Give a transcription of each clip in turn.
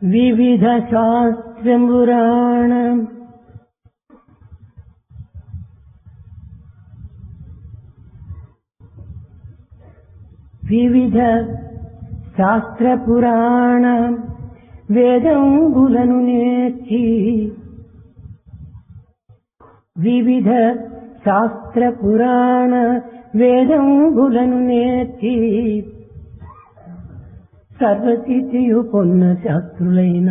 వివిధ శాస్త్రపురాణం వివిధ శాస్త్రపురాణ వేదంబులను నేర్చి వివిధ శాస్త్రపురాణ వేదంబులను నేర్చి సర్వసిద్ధియు పొన్న శాస్త్రులైన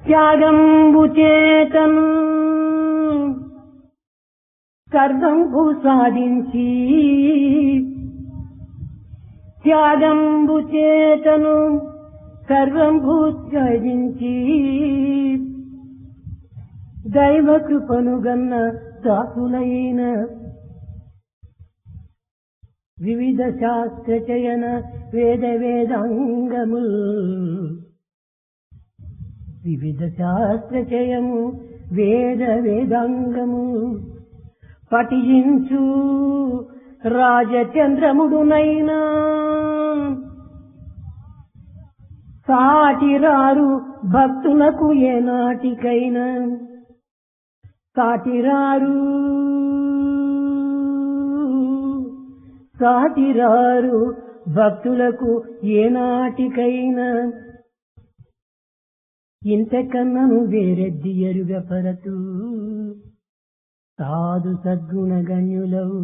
త్యాగంబు చేతను సర్వంబు సాధించి త్యాగంబు చేతను సర్వంబు సాధించి దైవ కృపను గన్న దాసులైన వివిధ శాస్త్రచయన వేదాంగము వివిధ శాస్త్రచయము వేదాంగము పఠించు రాజచంద్రముడునైనా సాటిరారు భక్తులకు ఏనాటికైనా సాటిరారు భక్తులకు ఏనాటికైనా ఇంతకన్నను వేరెద్ది ఎరుగపరతు సాధు సద్గుణగణ్యులవు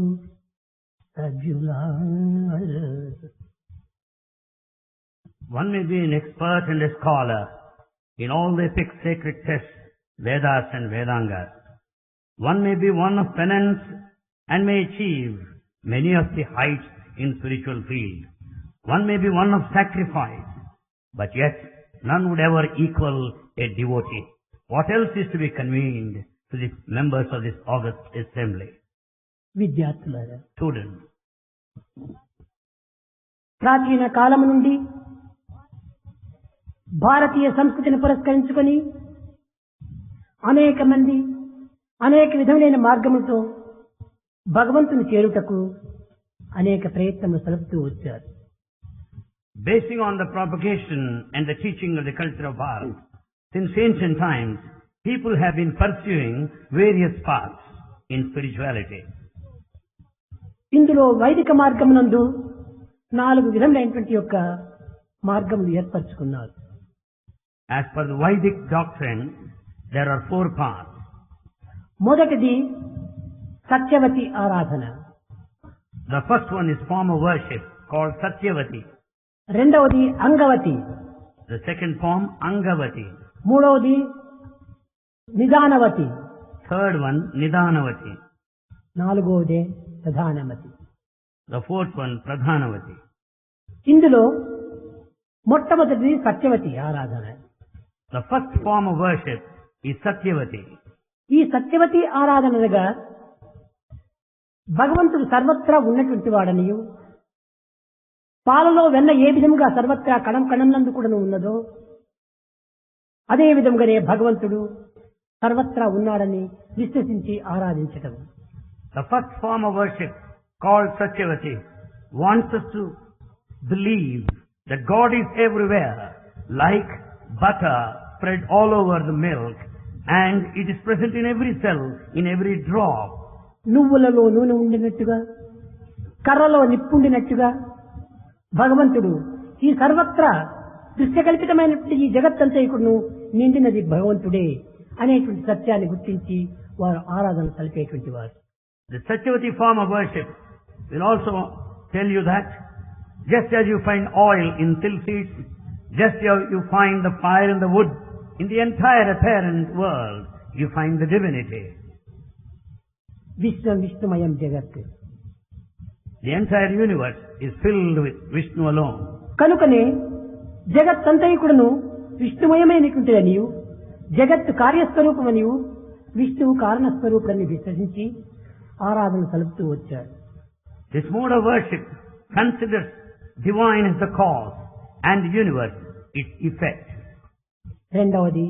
సజ్జులార. One may be an expert and a scholar in all the epic sacred texts, Vedas and Vedangas. One may be one of penance and may achieve many of the heights in spiritual field. One may be one of sacrifice, but yet none would ever equal a devotee. What else is to be convened to the members of this august assembly? విద్యార్థులారా, Students, ప్రాచీన కాలము నుండి భారతీయ సంస్కృతిని పురస్కరించుకొని అనేక మంది అనేక విధములైన మార్గములతో భగవంతుని చేరుటకు అనేక ప్రయత్నములు సలుపుతూ వచ్చారు. basing on the propagation and the teaching of the culture of Bharat, since ancient times, people have been pursuing various paths in spirituality. ఇందులో వైదిక మార్గమునందు 4 విధములైనటువంటి యొక్క మార్గములు ఏర్పరచుకున్నారు. As per the Vedic doctrine, there are 4 paths. మొదటిది సత్యవతి ఆరాధన, The first one is form of worship called Satyavati. రెండవది Angavati, The second form, Angavati. మూడవది నిదానవతి, Third one, Nidanavati. నాలుగవది ప్రధానవతి. The fourth one, Pradhanavati. ఇందులో మొట్టమొదటిది సత్యవతి ఆరాధన. The first form of worship is Satyavati. ఈ సత్యవతి ఆరాధనగా భగవంతుడు సర్వత్రా ఉన్నటువంటి వాడనియు, పాలలో వెన్న ఏ విధంగా సర్వత్రా కణం కణంనందు కూడా ఉన్నదో అదే విధంగానే భగవంతుడు సర్వత్రా ఉన్నాడని విశ్వసించి ఆరాధించటం. The first form of worship called Satyavati wants us to believe that God is everywhere, like butter spread all over the milk, and it is present in every cell, in every drop. నువ్వులలో నూనె ఉండినట్టుగా, కర్రలో నిప్పుండినట్టుగా భగవంతుడు ఈ సర్వత్రా దృశ్యకల్పితమైనటువంటి ఈ జగత్తంతైకుడును నిండినది భగవంతుడే అనేటువంటి సత్యాన్ని గుర్తించి వారు ఆరాధన సలిపేటువంటి వారు. The Satyavati form of worship will also tell you that just as you find oil in till seeds, just as you find the fire in the wood, in the entire apparent world, you find the divinity. విశ్వం విష్ణుమయం జగత్. The entire universe is filled with Vishnu alone. కనుకనే జగత్తంతైకుడును విష్ణుమయమైనటువంటి అనియు, జగత్తు కార్యస్వరూపమనియు, విష్ణువు కారణస్వరూపాన్ని విశ్వసించి ఆరాధన సలుపుతూ వచ్చారు. This mode of worship considers divine as the cause and the universe its effect. రెండవది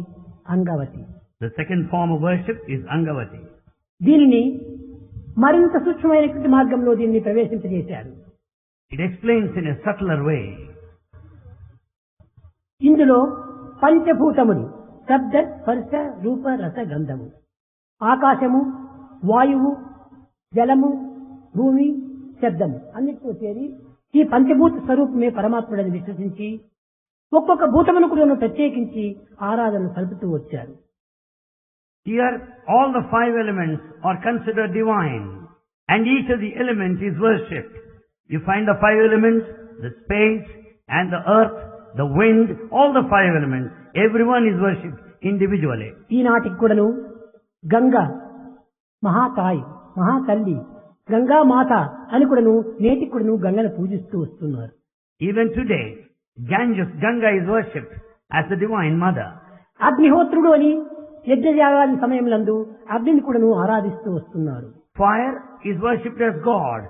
Angavati. The second form of worship is Angavati. దీనిని మరింత సూక్ష్మమైనటువంటి మార్గంలో దీన్ని ప్రవేశింపజేశారు. It explains in a subtler way. ఇందులో పంచభూతములు శబ్ద స్పర్శ రూప రస గంధము, ఆకాశము, వాయువు, జలము, భూమి, శబ్దము అన్నిటితో చేరి ఈ పంచభూత స్వరూపమే పరమాత్ముడని విశ్వసించి ఒక్కొక్క భూతమును కూడా ప్రత్యేకించి ఆరాధన సలుపుతూ వచ్చారు. Here all the five elements are considered divine and each of the elements is worshipped. You find the five elements, the space and the earth, the wind, all the five elements, everyone is worshipped individually. ఈనాటికి కూడాను గంగా మహాతాయి, మహాతల్లి, గంగా మాత అని కూడాను నేటికి కూడాను గంగను పూజిస్తూ వస్తున్నారు. Even today, Ganga is worshipped as the divine mother. అగ్నిహోత్రుడు అని యజ్ఞయాగాది సమయంలందు అగ్నిని కూడాను ఆరాధిస్తూ వస్తున్నారు. Fire is worshipped as God,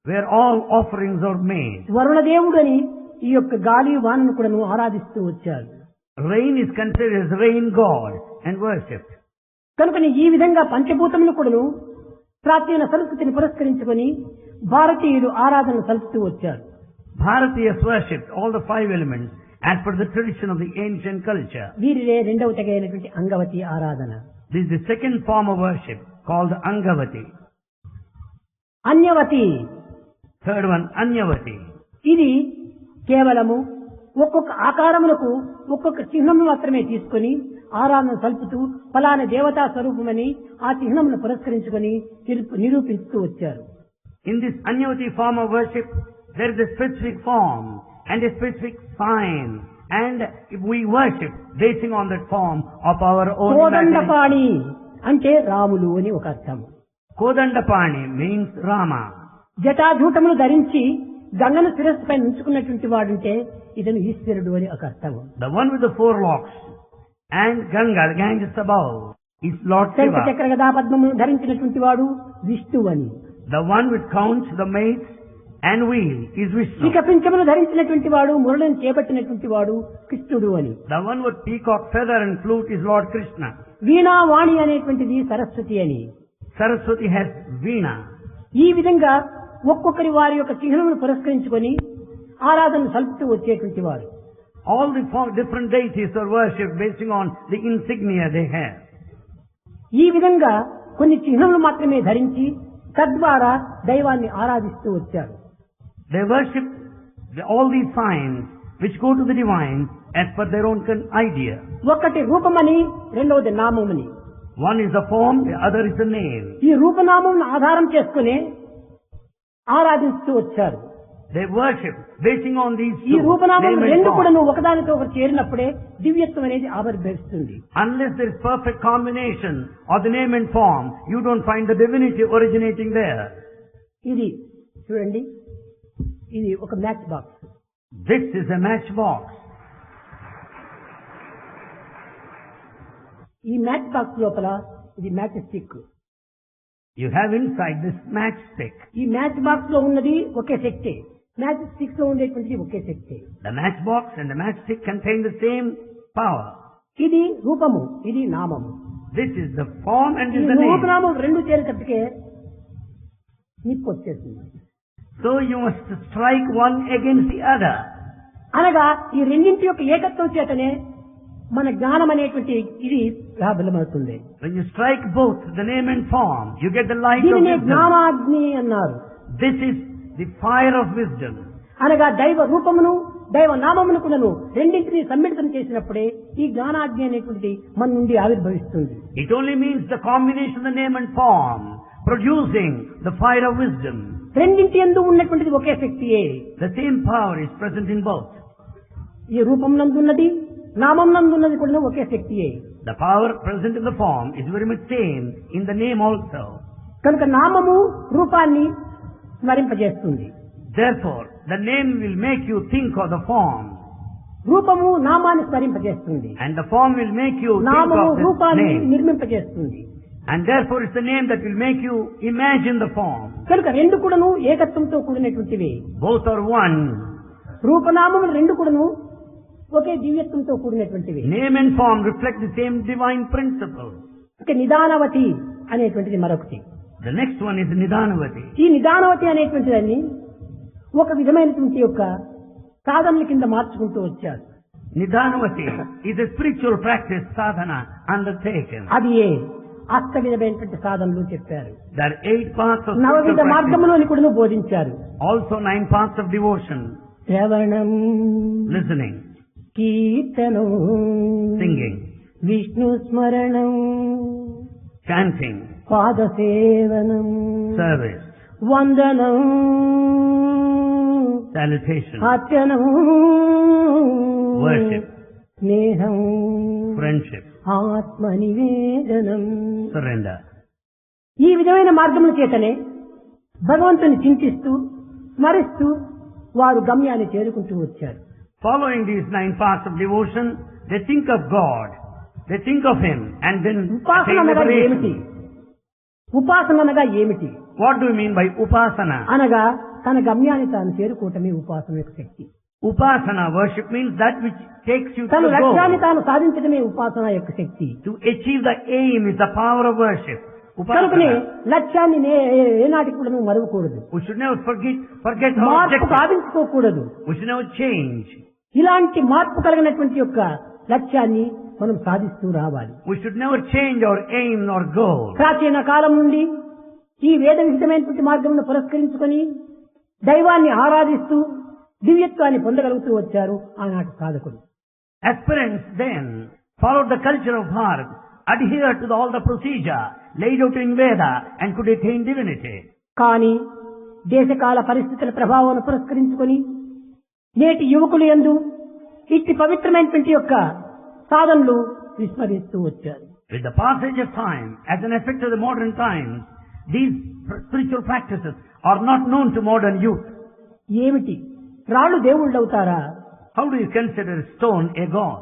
where all offerings are made. వరుణదేవుడు అని ఈ యొక్క గాలి వానను కూడాను ఆరాధిస్తూ వచ్చారు. Rain is considered as rain god and worshipped. కనుకని ఈ విధంగా పంచభూతములు కూడాను ప్రాచీన సంస్కృతిని పురస్కరించుకొని భారతీయులు ఆరాధన సలుపుతూ వచ్చారు. Bharatiyas worshipped all the five elements as per the tradition of the ancient culture. వీరినే రెండవ తెగైనటువంటి అంగవతి ఆరాధన. This is the second form of worship called Angavati. అన్యవతి, Third one, Anyavati. ఇది కేవలము ఒక్కొక్క ఆకారములకు ఒక్కొక్క చిహ్నము మాత్రమే తీసుకొని ఆరాధన సల్పుతూ ఫలానా దేవతా స్వరూపమని ఆ చిహ్నమును పురస్కరించుకొని నిరూపిస్తూ వచ్చారు. In this Anyavati form of worship, there is a specific form and a specific sign, and we worship basing on that form of our own imagination. Kodandapani అంటే రాములు అని ఒక అర్థం. Kodandapani means Rama. జటాజూటములు ధరించి గంగను శిరస్సుపై ఉంచుకున్నటువంటి వాడుంటే ఇతను ఈశ్వరుడు అని ఒక అర్థం. The one with the four locks and Ganga, the Ganges above, is Lord Shiva. చక్ర గదా పద్మమును ధరించినటువంటి వాడు విష్ణువు అని. The one with counts, the mace and wheel is Vishnu. శ్రీకపించమును ధరించినటువంటి వాడు, మురళిని చేపట్టినటువంటి వాడు కృష్ణుడు అని. The one with peacock feather and flute is Lord Krishna. వీణా వాణి అనేటువంటిది సరస్వతి అని. Saraswati has Veena. ఈ విధంగా ఒక్కొక్కరి వారి యొక్క చిహ్నమును పురస్కరించుకొని ఆరాధన సల్పుతూ వచ్చేటువంటి వారు. All the four different deities are worshipped basing on the insignia they have. ఈ విధంగా కొన్ని చిహ్నములు మాత్రమే ధరించి తద్వారా దైవాన్ని ఆరాధిస్తూ వచ్చారు. They worship all these signs which go to the divine as per their own idea. ఒకటి రూపమని, రెండవది నామమని. One is the form, the other is the name. ఈ రూపనామం ఆధారం చేసుకుని ఆరాధిస్తూ వచ్చారు. They worship basing on these ఈ two, రూపనామం name and రెండు form. కూడా ఒకదానితో ఒకటి చేరినప్పుడే దివ్యత్వం అనేది ఆవిర్భవిస్తుంది. Unless there is perfect combination of the name and form, you don't find the divinity originating there. ఇది చూడండి, ఇది ఒక match box. This is a matchbox. ఈ మ్యాచ్ బాక్స్ లోపల ఇది match stick. You have inside this matchstick. ఈ match box లో ఉన్నది ఒకే శక్తి, మ్యాచ్ స్టిక్ లో ఉండేటువంటిది ఒకే శక్తి. The matchbox and the matchstick contain the same power. ఇది రూపము, ఇది నామము. This is the form and ఈ this is the name. రూపనామం రెండు చేరేటప్పటికే నిప్పు వచ్చేస్తుంది. So you must strike one against the other. అనగా ఈ రెండింటి యొక్క ఏకత్వం చేతనే మన జ్ఞానం అనేటువంటి ఇది ప్రాబలమవుతుంది. When you strike both the name and form, you get the light of దీనినే wisdom. జ్ఞానాగ్ని అన్నారు. This is the fire of wisdom. అనగా దైవ రూపమును దైవ నామమును కూడాను రెండింటిని సమ్మిళితం చేసినప్పుడే ఈ జ్ఞానాగ్ని అనేటువంటిది మన నుండి ఆవిర్భవిస్తుంది. It only means the combination of the name and form, producing the fire of wisdom. రెండింటి యందు ఉన్నటువంటిది ఒకే శక్తియే. The same power is present in both. ఈ రూపం నందున్నది, నామం నందున్నది కూడా ఒకే శక్తియే. The power present in the form is very much same in the name also. కనుక నామము రూపాన్ని స్మరింపజేస్తుంది. Therefore, the name will make you think of the form. రూపము నామాన్ని స్మరింపజేస్తుంది. And the form will make you think నామము of the రూపాన్ని name. నిర్మింపజేస్తుంది. And therefore it's the name that will make you imagine the form. కనుక రెండు కూడాను ఏకత్వంతో కూడినటువంటివి. Both are one. రూపనామములు రెండు కూడాను ఒకే దివ్యత్వంతో కూడినటువంటివి. Name and form reflect the same divine principle. ఇక నిదానవతి అనేటువంటిది మరొకటి. The next one is Nidanavati. ఈ నిదానవతి అనేటువంటిదాన్ని ఒక విధమైనటువంటి యొక్క సాధనల కింద మార్చుకుంటూ వచ్చారు. Nidhanavati is a spiritual practice sadhana undertaken. అది అష్టవిధమైనటువంటి సాధనలు చెప్పారు. There are 8 paths of నవవిధ spiritual practice. మార్గములను కూడా బోధించారు. Also 9 paths of devotion. శ్రవణం, Listening, కీర్తనం, singing, విష్ణు స్మరణం, chanting, పాదసేవనం, service, వందనం, salutation, అర్చనం, worship, స్నేహం, friendship, ఆత్మనివేదనం. surrender. ఈ విధమైన మార్గముల చేతనే భగవంతుని చింతిస్తూ స్మరిస్తూ వారు గమ్యాన్ని చేరుకుంటూ వచ్చారు. Following these 9 paths of devotion, they think of God, they think of Him, and then ఉపాసన attain అనగా ఏమిటి? liberation. ఉపాసన అనగా ఏమిటి? What do you mean by upasana? అనగా తన గమ్యాన్ని తాను చేరుకోవటమే ఉపాసన యొక్క శక్తి. Upasana worship means that which takes you to తన the లక్ష్యాన్ని goal. తాను సాధించడమే ఉపాసన యొక్క శక్తి. To achieve the aim is the power of worship. కనుకనే Upasana. లక్ష్యాన్ని ఏనాటికి కూడా నువ్వు మరవకూడదు. We should never forget our మార్పు objective. సాధించుకోకూడదు. We should never change. ఇలాంటి మార్పు కలిగినటువంటి యొక్క లక్ష్యాన్ని మనం సాధిస్తూ రావాలి. We should never change our aim or goal. ప్రాచీన కాలం నుండి ఈ వేద విహితమైనటువంటి మార్గమును పురస్కరించుకొని దైవాన్ని ఆరాధిస్తూ దివ్యత్వాన్ని పొందగలుగుతూ వచ్చారు ఆనాటి సాధకులు. Aspirants then followed the culture of heart, adhered to all the procedure laid out in Veda, and could attain divinity. కానీ దేశకాల పరిస్థితుల ప్రభావాన్ని పురస్కరించుకొని నేటి యువకులు యందు ఇట్టి పవిత్రమైనటువంటి యొక్క సాధనలు విస్మరిస్తూ వచ్చారు. With the passage of time, as an effect of the modern times, these spiritual practices are not known to modern youth. ఏమిటి? రాళ్ళు దేవుళ్ళు అవుతారా? How do you consider stone a god?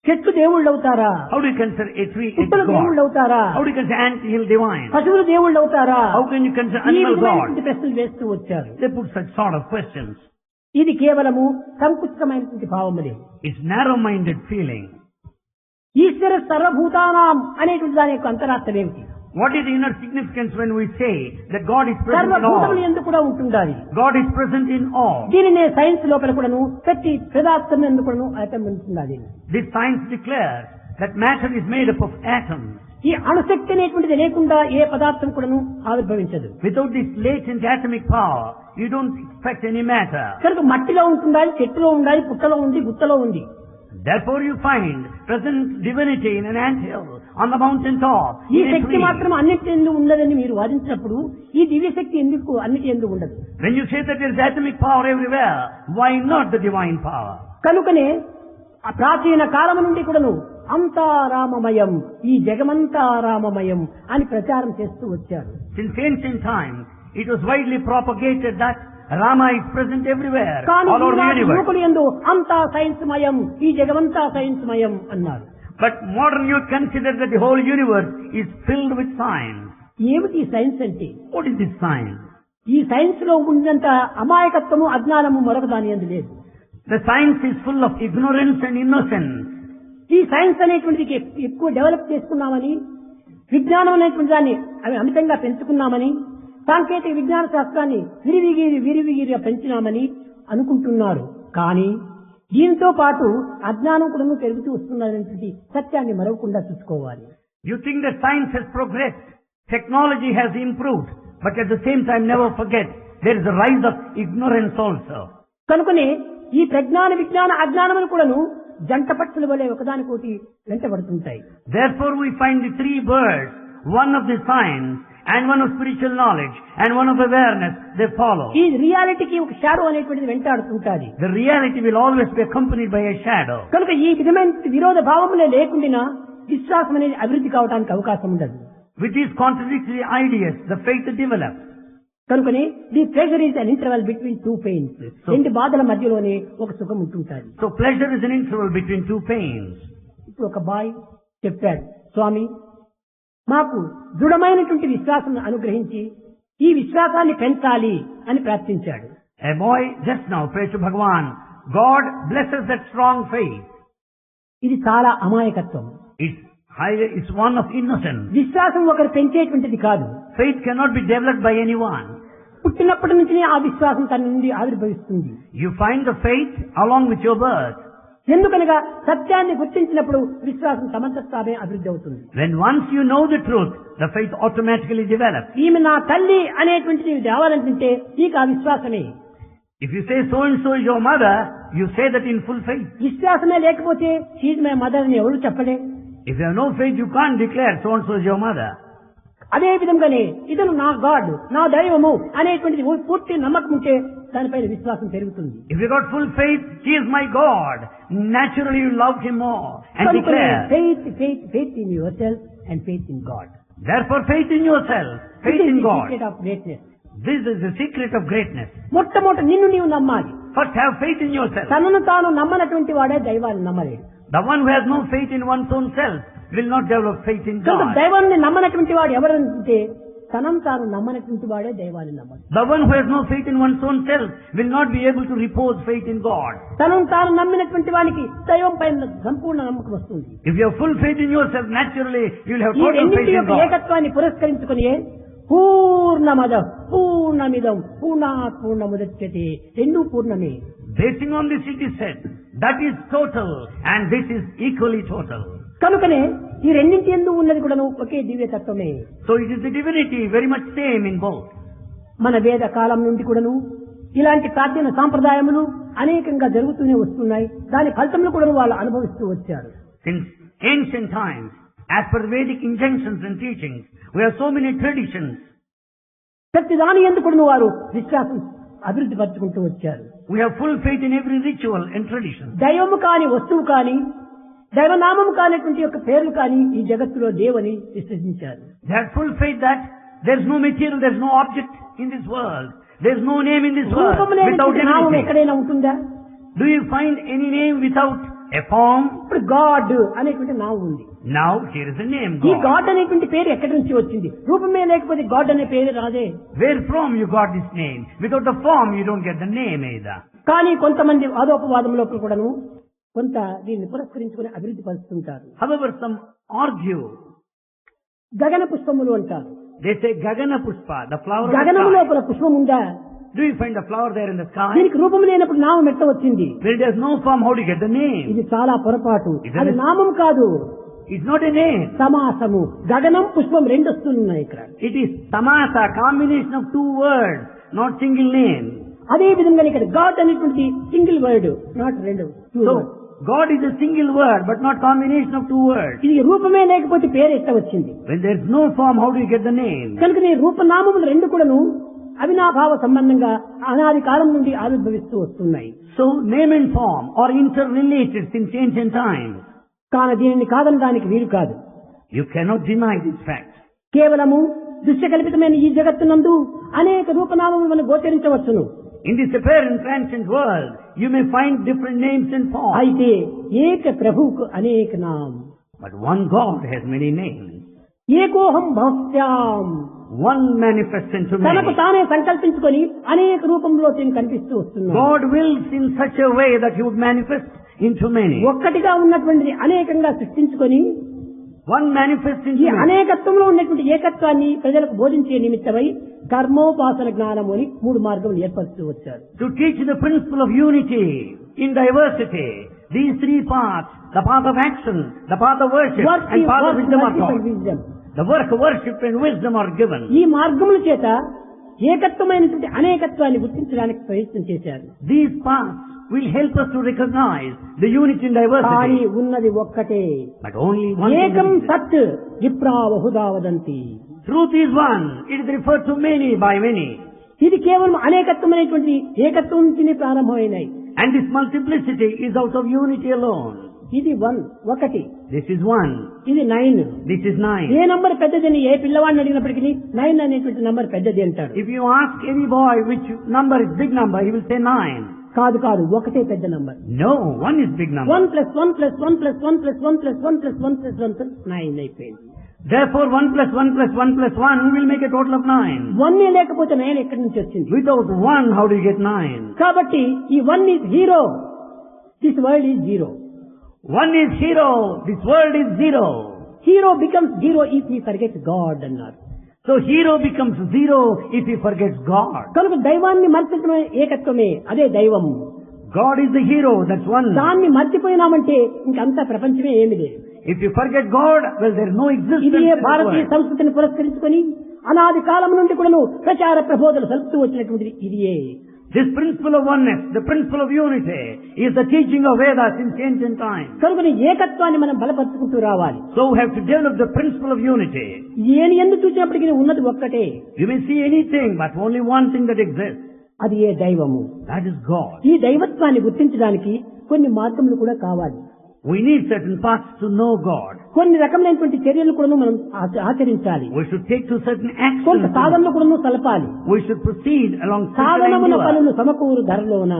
చెట్లు దేవుళ్ళు అవుతారా? How do you consider a tree a పుట్టలు దేవుళ్ళు god? అవుతారా? How do you consider anthill divine? పశువులు దేవుళ్ళు అవుతారా? How can you consider ఈ animal విధమైనటువంటి god? ప్రశ్నలు వేస్తూ వచ్చారు. They put such sort of questions. ఇది కేవలము సంకుచితమైనటువంటి భావములే. It's narrow-minded feeling. ఈశ్వర సర్వభూతానాం అనేటువంటి దాని యొక్క అంతరార్థం ఏమిటి? What is the inner significance when we say that God is present in సర్వభూతములు all? ఎందుకు కూడా ఉంటుండాలి. God is present in all. దీనినే సైన్స్ లోపల కూడాను ప్రతి పదార్థం ఎందుకు కూడాను ఐటమ్ ఉంటుండాలి. This science declares that matter is made up of atoms. ఈ అణుశక్తి అనేటువంటిది లేకుండా ఏ పదార్థం కూడాను ఆవిర్భవించదు. Without this latent atomic power, you don't expect any matter. కనుక మట్టిలో ఉంటుండాలి, చెట్టులో ఉండాలి, పుట్టలో ఉంది, గుత్తలో ఉంది. Therefore you find present divinity in an anthill, on the mountain top, ఈ in a శక్తి tree. మాత్రం అన్నిటి ఎందుకు ఉండదని మీరు వాదించినప్పుడు ఈ దివ్య శక్తి ఎందుకు అన్నిటి ఎందుకు ఉండదు? When you say that there is atomic power everywhere, why not the divine power? కనుకనే ఆ ప్రాచీన కాలం నుండి కూడాను అంతా రామమయం, ఈ జగమంతా రామమయం అని ప్రచారం చేస్తూ వచ్చారు. Since ancient times, it was widely propagated that Rama is present everywhere, కానీ all over the ఈనాటి universe. యువకులు యందు అంతా సైన్స్ మయం, ఈ జగమంతా సైన్స్ మయం అన్నారు. But modern youth consider that the whole universe is filled with science. ఏమిటి సైన్స్ అంటే? What is this science? ఈ సైన్స్ లో ఉన్నంత అమాయకత్వము అజ్ఞానము మరొక దాని యందు లేదు. The science is full of ignorance and innocence. ఈ సైన్స్ అనేటువంటిది ఎక్కువ డెవలప్ చేసుకున్నామని, విజ్ఞానం అనేటువంటి దాన్ని అమితంగా పెంచుకున్నామని, సాంకేతిక విజ్ఞాన శాస్త్రాన్ని విరివిగిరిగా పెంచినామని అనుకుంటున్నారు. కానీ దీంతో పాటు అజ్ఞానం కూడా పెరుగుతూ వస్తున్నటువంటి సత్యాన్ని మరవకుండా చూసుకోవాలి. You think that science has progressed, technology has improved, but at the same time never forget there is a rise of ignorance also. కనుకనే ఈ ప్రజ్ఞాన విజ్ఞాన అజ్ఞానములు కూడాను జంట పక్షుల వలె ఒకదానికోటి వెంటబడుతుంటాయి. Therefore we find the 3 birds, one of the science and one of spiritual knowledge and one of awareness, they follow. ఈ రియాలిటీకి ఒక షాడో అనేటువంటిది వెంటాడుతుంటాది. The reality will always be accompanied by a shadow. కనుక ఈ విధమైన విరోధ భావములే లేకుండా విశ్వాసం అనేది అభివృద్ధి కావడానికి అవకాశం ఉండదు. With these contradictory ideas, the faith develops. కనుకనే the pressure is an interval between 2 pains. రెండు బాధల మధ్యలోనే ఒక సుఖం ఉంటుంటుంది. So pleasure is an interval between 2 pains. ఇప్పుడు ఒక బాయ్ చెప్పాడు, స్వామి మాకు దృఢమైనటువంటి విశ్వాసం అనుగ్రహించి ఈ విశ్వాసాన్ని పెంచాలి అని ప్రార్థించాడు. A boy just now prayed to Bhagavan, God blesses that strong faith. ఇది చాలా అమాయకత్వం. It's one of innocence. విశ్వాసం ఒకరు పెంచేటువంటిది కాదు. Faith cannot be developed by anyone. పుట్టినప్పటి నుంచి ఆ విశ్వాసం తన నుండి ఆవిర్భవిస్తుంది. You find the faith along with your birth. ఎందుకనగా సత్యాన్ని గుర్తించినప్పుడు విశ్వాసం తమంతట తామే అభివృద్ధి అవుతుంది. When once you know the truth, the faith automatically develops. ఈమె నా తల్లి అనేటువంటిది రావాలంటే నీకు ఆ విశ్వాసమే. If you say so and so is your mother, you say that in full faith. విశ్వాసమే లేకపోతే షీజ్ మై మదర్ అని ఎవరు చెప్పలే. If you have no faith, you can't declare so and so is your mother. అదే విధంగానే ఇతను నా God, నా దైవము అనేటువంటిది పూర్తి నమ్మకం ఉంటే దానిపైన విశ్వాసం పెరుగుతుంది. If you got full faith, he is my God. Naturally you love him more and declare. Faith in yourself and faith in God. Therefore faith in yourself, faith in God. This is the secret of greatness. This is the secret of greatness. మొట్టమొదట నిన్ను నీవు నమ్మాలి. First have faith in yourself. తనను తాను నమ్మనటువంటి వాడే దైవాన్ని నమ్మలేడు. The one who has no faith in one's own self will not develop faith in God. దైవాన్ని నమ్మనటువంటి వాడు ఎవరంటే తనను తాను నమ్మనటువంటి వాడే దైవాన్ని నమ్మడు. The one who has no faith in one's own self will not be able to repose faith in God. తనను తాను నమ్మినటువంటి వానికి దైవం పైన సంపూర్ణ నమ్మకం వస్తుంది. If you have full faith in yourself, naturally you will have total faith in God. ఏకత్వాన్ని పురస్కరించుకుని పూర్ణమద పూర్ణమిదం పూర్ణాత్ పూర్ణముదచ్యతే రెండు పూర్ణమే. Basing on this it is said, that is total and this is equally total. కనుకనే ఈ రెండింటి యందు ఉన్నది కూడాను ఒకే దివ్యతత్వమే. So it is the divinity very much same in both. మన వేద కాలం నుండి కూడాను ఇలాంటి ప్రాచీన సాంప్రదాయములు అనేకంగా జరుగుతూనే వస్తున్నాయి. దాని ఫలితములు కూడా వాళ్ళు అనుభవిస్తూ వచ్చారు. Since ancient times, as per the Vedic injunctions and teachings, we have so many traditions. ప్రతి దాని యందు కూడాను వారు విశ్వాసం అభివృద్ధి పరుచుకుంటూ వచ్చారు. We have full faith in every ritual and tradition. దైవము కాని వస్తువు కాని దైవనామము కానిటువంటి యొక్క పేర్లు కాని ఈ జగత్తులో లేవని విశ్వసించారు. They had full faith that there is no material, there is no object in this world. There is no name in this world without నామం anything. ఎక్కడైనా ఉంటుందా? Do you find any name without a form? ఇప్పుడు God అనేటువంటి నామం ఉంది. Now here is a name, ఈ God. God అనేటువంటి పేరు ఎక్కడి నుంచి వచ్చింది? రూపమే లేకపోతే గాడ్ అనే పేరు రాదే. Where from you got this name? Without the form you don't get the name either. కానీ కొంతమంది వాదోపవాదం లోపల కూడాను కొంత దీన్ని పురస్కరించుకుని అభివృద్ధి పరుస్తుంటారు. However, some argue. గగన పుష్పములు అంటారు. They say Gagana Pushpa, the flower of the గగనము sky. లోపల పుష్పం ఉందా? Do you find the flower there in the sky? దీనికి రూపం లేనప్పుడు నామం ఎట్ట వచ్చింది? When there is no form, how do you get the name? ఇది చాలా పొరపాటు. Isn't అది it? నామం కాదు, It's not a name. సమాసము. గగనం పుష్పం రెండు వస్తున్నాయి ఇక్కడ. It is tamasa, combination of two words, not single name. అదే విధంగా ఇక్కడ గాడ్ అనేటువంటి సింగిల్ వర్డ్, నాట్ రెండు. So, God is a single word, but not combination of two words. ఇది రూపమే లేకపోతే పేరు ఎట్ట వచ్చింది? When there is no form, how do you get the name? కనుక నీ రూపనామములు రెండు కూడాను అవినాభావ సంబంధంగా అనాది కాలం నుండి ఆవిర్భవిస్తూ వస్తున్నాయి. So, name and form are interrelated since ancient times. కానీ దీనిని కాదనడానికి వీలు కాదు. You cannot deny this fact. కేవలము దృశ్యకల్పితమైన ఈ జగత్తునందు అనేక రూపనామములు మనం గోచరించవచ్చును. In this apparent transient world, you may find different names and forms. అయితే ఏక ప్రభువుకు అనేక నామం. But one God has many names. ఏకోహం భక్త్యాం. One manifests into తనకు many. తానే సంకల్పించుకొని అనేక రూపంలో దీన్ని కనిపిస్తూ వస్తున్నాడు. God wills in such a way that He would manifest into many. ఒక్కటిగా ఉన్నటువంటిది అనేకంగా సృష్టించుకొని One manifests ఈ into many. అనేకత్వంలో ఉన్నటువంటి ఏకత్వాన్ని ప్రజలకు బోధించే నిమిత్తమై కర్మోపాసన జ్ఞానము అని మూడు మార్గములు ఏర్పరుస్తూ వచ్చారు. To teach the principle of unity in diversity, these three paths, the path of action, the path of worship, and path of wisdom are taught. The work of worship and wisdom are given. ఈ మార్గముల చేత ఏకత్వమైనటువంటి అనేకత్వాన్ని గుర్తించడానికి ప్రయత్నం చేశారు. These paths will help us to recognize the unity in కానీ diversity. ఉన్నది ఒక్కటే. But only one thing ఏకం exists. సత్ విప్రా Bahuda వదంతి. Truth is one. It is referred to many by many. ఇది కేవలం అనేకత్వమైనటువంటి ఏకత్వం నుంచి ప్రారంభమైనాయి. And this multiplicity is out of unity alone. ఇది ఒకటి. This is one. ఇది 9. This is 9. ఏ నంబర్ పెద్దదని ఏ పిల్లవాడిని అడిగినప్పటికీ 9 అనేటువంటి నంబర్ పెద్దది అంటాడు. If you ask any boy which number is big number, he will say 9. కాదు ఒకటే పెద్ద number. No, 1 is big number. 1 + 1 + 1 + 1 + 1 + 1 + 1 + 1 + 9 అయిపోయింది. Therefore, 1 + 1 + 1 + 1 will make a total of 9. 1 లేకపోతే 9 ఎక్కడి నుంచి వచ్చింది? Without 1, how do you get 9? కాబట్టి ఈ 1 is 0. This world is 0. 1 is 0. This world is 0. Hero becomes 0 if he forgets God అన్నారు. So hero becomes zero if he forgets God. కనుక దైవాన్ని మర్చిపోవడమే ఏకత్వమే, అదే దైవము. God is the hero, that's one. దాన్ని మర్చిపోయినామంటే ఇంకంతా ప్రపంచమే ఏమి లేదు. If you forget God, well, there is no existence ఇది in this భారతీయ world. సంస్కృతిని పురస్కరించుకొని అనాది కాలం నుండి కూడాను ప్రచార ప్రబోధలు సలుపుతూ వచ్చినటువంటిది ఇదియే. This principle of oneness, the principle of unity, is the teaching of Vedas since ancient times. కనుక ఏకత్వాన్ని మనం బలపరుచుకుంటూ రావాలి. So we have to develop the principle of unity. ఏని ఎందుకు చూసినప్పటికీ ఉన్నది ఒక్కటే. You may see anything, but only one thing that exists. అది ఏ దైవము. That is God. ఈ దైవత్వాన్ని గుర్తించడానికి కొన్ని మార్గములు కూడా కావాలి. We need certain paths to know God. కొన్ని రకమైనటువంటి చర్యలు కూడా మనం ఆచరించాలి. We should take to certain కొంత actions. సాధనలు కూడా సలపాలి. We should proceed along certain సాధనమున endeavor. పనులు సమకూరు ధరలోన.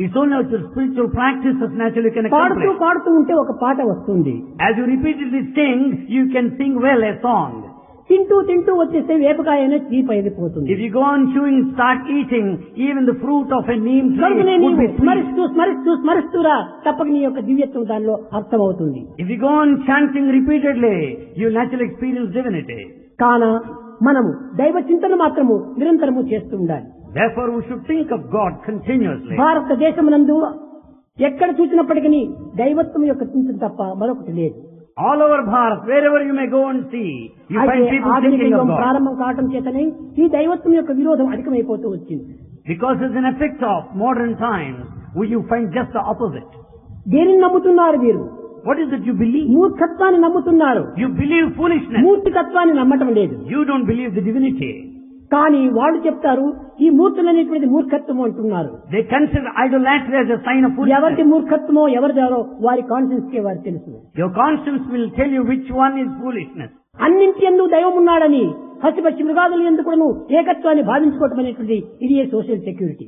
It's only with the spiritual practices naturally can పాడుతూ accomplish. పాడుతూ ఉంటే ఒక పాట వస్తుంది. As you repeatedly sing, you can sing well a song. తింటూ తింటూ వచ్చేస్తే వేపకాయ అనేది చీప్ అయిపోతుంది. If you go on chewing, start eating, even the fruit of a neem tree కనుకనే would నీవు be sweet. స్మరిస్తూ స్మరిస్తూ స్మరిస్తూరా తప్పక నీ యొక్క దివ్యత్వం దానిలో అర్థమవుతుంది. If you go on chanting repeatedly, you naturally experience divinity. కాన మనము దైవ చింతన మాత్రము నిరంతరము చేస్తూ ఉండాలి. Therefore, we should think of God continuously. భారతదేశమునందు ఎక్కడ చూసినప్పటికీ దైవత్వం యొక్క చింతన తప్ప మరొకటి లేదు. All over Bharat, wherever you may go and see, you find అయితే people ఆధునిక thinking of యుగం God. ప్రారంభం కావటం చేతనే ఈ దైవత్వం యొక్క విరోధం అధికమైపోతూ వచ్చింది. Because as an effect of modern times, you find just the opposite. దేనిని నమ్ముతున్నారు మీరు? What is it you believe? మూర్ఖత్వాన్ని నమ్ముతున్నారు. You believe foolishness. మూర్తికత్వాన్ని నమ్మటం లేదు. You don't believe the divinity. కానీ వాళ్ళు చెప్తారు ఈ మూర్తులనేటువంటిది మూర్ఖత్వం అంటున్నారు. They consider idolatry as a sign of ఎవరికి foolishness. మూర్ఖత్వమో ఎవరిదారో వారి కాన్షియన్స్ కే వారు తెలుసు. Your conscience will tell you which one is foolishness. అన్నింటి యందు దైవం ఉన్నాడని పశుపక్షి మృగాదులు ఎందుకు కూడాను ఏకత్వాన్ని భావించుకోవటం అనేటువంటి ఇది social security.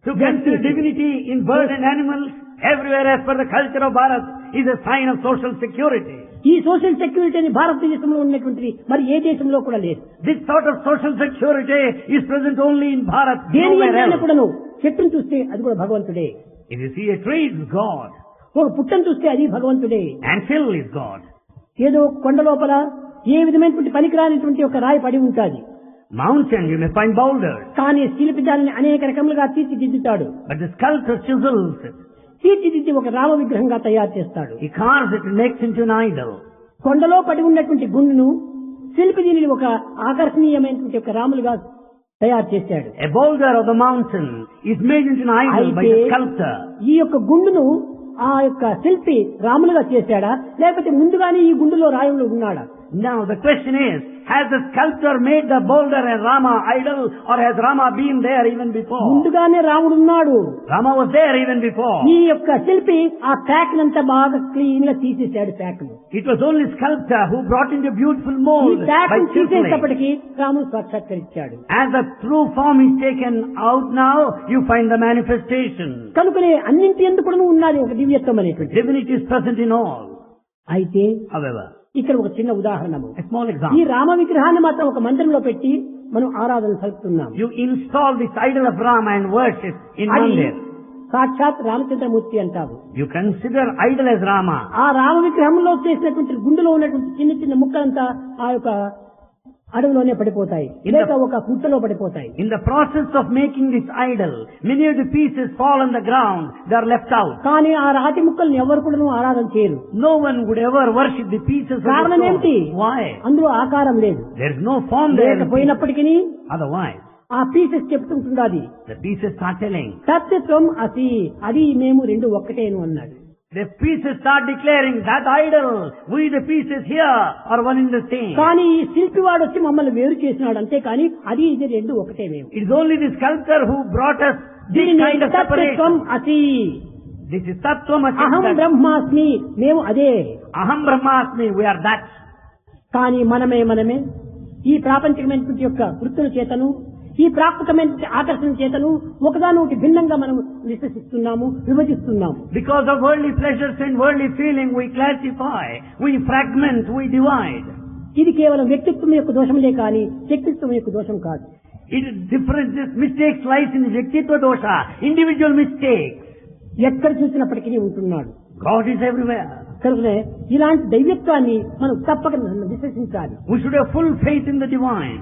To consider divinity in birds and animals everywhere as per the culture of Bharat is a sign of social security. ఈ సోషల్ సెక్యూరిటీని భారతదేశంలో ఉన్నటువంటిది మరి ఏ దేశంలో కూడా లేదు. This sort of social security is present only in Bharat, దేని nowhere ఎంతైనా else. కూడాను చెట్టును చూస్తే అది కూడా భగవంతుడే. If you see a tree, it's God. ఒక పుట్టను చూస్తే అది భగవంతుడే. And hill is God. ఏదో కొండ లోపల ఏ విధమైనటువంటి పనికిరానిటువంటి ఒక రాయి పడి ఉంటుంది. Mountain, you may find boulders. కానీ శిల్పి దానిని అనేక రకములుగా తీర్చిదిద్దుతాడు. But the sculptor chisels it. తీర్చిదిద్ది ఒక రామ విగ్రహంగా తయారు చేస్తాడు. He carves it and makes into an idol. కొండలో పడి ఉన్నటువంటి గుండును శిల్పి దీనిని ఒక ఆకర్షణీయమైనటువంటి ఒక రాములుగా తయారు చేశాడు. A boulder of the mountain is made into an idol by the అయితే sculptor. ఈ యొక్క గుండును ఆ యొక్క శిల్పి రాములుగా చేశాడా లేకపోతే ముందుగానే ఈ గుండులో రాయులు ఉన్నాడా? Now the question is, has the sculptor made the boulder a Rama idol, or has Rama been there even before? ముందుగానే రాముడు ఉన్నాడు. Rama was there even before. ఈ యొక్క శిల్పి ఆ ప్యాక్ నంతా బాగా క్లీన్ గా తీసేశాడు ప్యాక్ ను. It was only sculptor who brought into beautiful ఈ mold ప్యాక్ by ను chiseling. తీసేటప్పటికి రాముడు సాక్షాత్కరించాడు. As the true form is taken out now, you find the manifestation. కనుకనే అన్నింటి ఎందుకు కూడా ఉన్నది ఒక దివ్యత్వం అనేటువంటి. Divinity is present in all. అయితే However, ఇక్కడ ఒక చిన్న ఉదాహరణము. a small ఈ example. రామ విగ్రహాన్ని మాత్రం ఒక మందిరంలో పెట్టి మనం ఆరాధన సలుపుతున్నాం. You install this idol of Rama and worship in అది Mandir. సాక్షాత్ రామచంద్రమూర్తి అంటారు. You consider idol as Rama. ఆ రామ విగ్రహంలో చేసినటువంటి గుండెలో ఉన్నటువంటి చిన్న చిన్న ముక్కలంతా ఆ యొక్క అడవిలోనే పడిపోతాయి, లేక ఒక గుట్టలో పడిపోతాయి. In the process of making this idol, many of the pieces fall on the ground. They are left out. కానీ ఆ రాతి ముక్కల్ని ఎవరు కూడా ఆరాధన చేయరు. No one would ever worship the pieces of the కారణం ఏమిటి? stone. Why? అందులో ఆకారం లేదు. There is no form there. లేకపోయినప్పటికీ Otherwise, ఆ పీసెస్ చెప్తుంటున్నది the pieces start telling. సత్యత్వం అసి, అది మేము రెండు ఒక్కటేను అన్నాడు. The pieces start declaring that idol, we the pieces here are one in the same. కానీ ఈ శిల్పి వాడు వచ్చి మమ్మల్ని వేరు చేసినాడు, అంతే కానీ అది ఇది రెండు ఒకటే మేము. It is only the sculptor who brought us this దీనిని kind of సత్యత్వం separation. అసి, This is Tattvam అహం Asya. బ్రహ్మాస్మి, మేము అదే. Aham Brahmasmi, we are that. కానీ మనమే ఈ ప్రాపంచికమైనటువంటి యొక్క వృత్తుల చేతను ఈ ప్రాకృతమైన ఆకర్షణ చేతను ఒకదానొకటి భిన్నంగా మనం విశ్వసిస్తున్నాము, విభజిస్తున్నాము. Because of worldly pleasures and worldly feeling, we classify, we fragment, we divide. ఇది కేవలం వ్యక్తిత్వం యొక్క దోషములే కానీ శక్తిత్వం యొక్క దోషం కాదు. It is differences, mistakes lies in Vyaktitva dosha, individual mistakes. ఎక్కడ చూసినప్పటికీ ఉంటున్నాడు. God is everywhere. కనుక ఇలాంటి దైవత్వాన్ని మనం తప్పక విశ్వసించాలి. We should have full faith in the divine.